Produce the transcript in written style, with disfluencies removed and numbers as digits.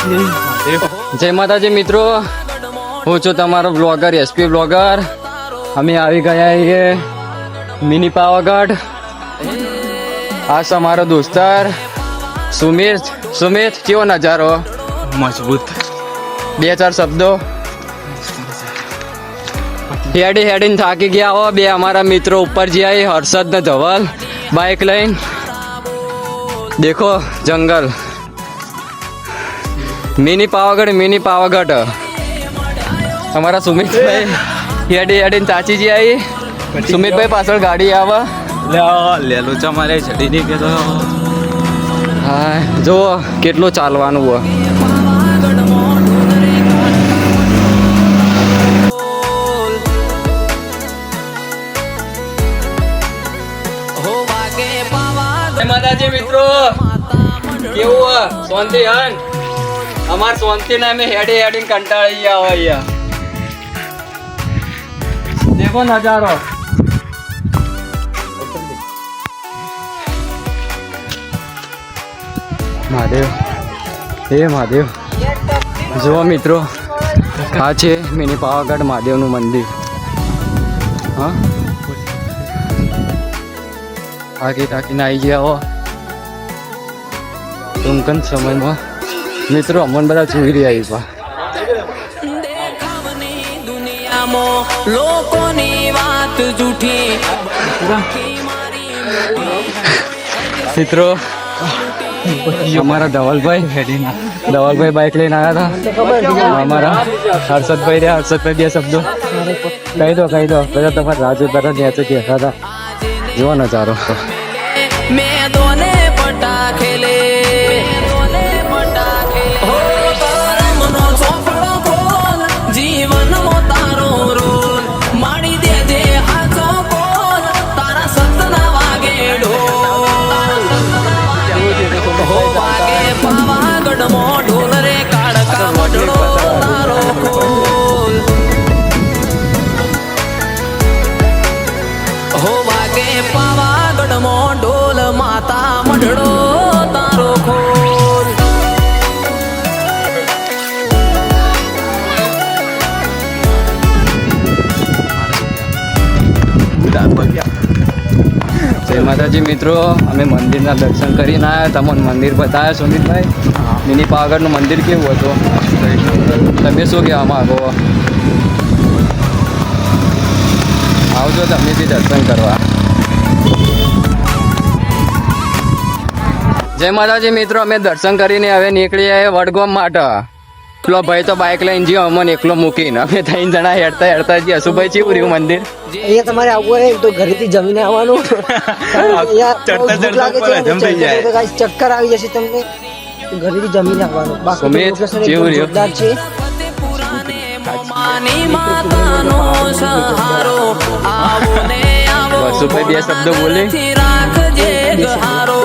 જય માતાજી મિત્રો, હું છું તમારો બ્લોગર એસપી બ્લોગર. અમે આવી ગયા છીએ મિની પાવાગઢ. આ છે મારો દોસ્તાર સુમિત. સુમિત, કેવો નજારો? મજબૂત. બે ચાર શબ્દો. હેડીને થાકી ગયા હો. બે અમારા મિત્રો ઉપર જ્યાં હર્ષદ ને ધવલ બાઇક લઈને. દેખો જંગલ. મિની પાવાગઢ. અમારા સુમિતભાઈ હેડીને તાચી જાય. સુમિતભાઈ પાછળ ગાડી આવે. લેલો ચમારે ચડી દે કે તો હા, જુઓ કેટલું ચાલવાનું હોય. માતાજી મિત્રો, કેવું શાંતિ હન? અમાર શાંતિ ને અમે હેડીને કંટાળી ગયા હોય. દેખો નજારો. મહાદેવ, હે મહાદેવ. જુઓ મિત્રો, આ છે મિની પાવાગઢ મહાદેવનું મંદિર. હા, થાકીને આવી ગયા હો ટૂંક જ સમયમાં. મિત્રો અમને બધા જોઈ રહ્યા લોકોની વાત જૂઠી. મિત્રો અમારા ધવલભાઈ બાઇક લઈને આવ્યા હતા. અમારા હર્ષદભાઈ રહ્યા. હર્ષદભાઈ બે શબ્દો કહી દો બધા તમારા રાજુ બધા નેચે બેઠા હતા. જુઓ નજારો. મેં દોને પટા ખેલે જીવન મો તારો રોલ માડી દે દે હાથો કોલ તારા સતના વાગે ઢોલ હો વાગે પાવાગઢ મો ઢોલ રે કાળકા વડળો તારો ખોલ હો વાગે પાવાગઢ મો ઢોલ માતા મઢડો તારો ખોલ. જય માતાજી મિત્રો, અમે મંદિરના દર્શન કરીને આવ્યા. તમને મંદિર બતાવ્યા સુમિતભાઈ. મિની પાવાગઢનું મંદિર કેવું હતું? તમે શું કહેવા માંગો? આવજો તમે બી દર્શન કરવા. જય માતાજી મિત્રો, અમે દર્શન કરીને હવે નીકળી આવ્યા વડગામ માટે. પેલો ભાઈ તો બાઇક લઈને જ્યો, અમને એકલો મૂકીને અમે 3 જણા હેડતા જઈએ. સુભાઈ કેવું રહ્યું મંદિર? અહીંયા તમારે આવવું હોય તો ઘરેથી જમીને આવવાનું. ચક્કર આવી જશે તમને, ઘરેથી જમીને આવવાનું. સુમિત, કેવું રહ્યું? જોરદાર છે. સુભાઈ બે શબ્દો બોલે. રાખજે ગહારો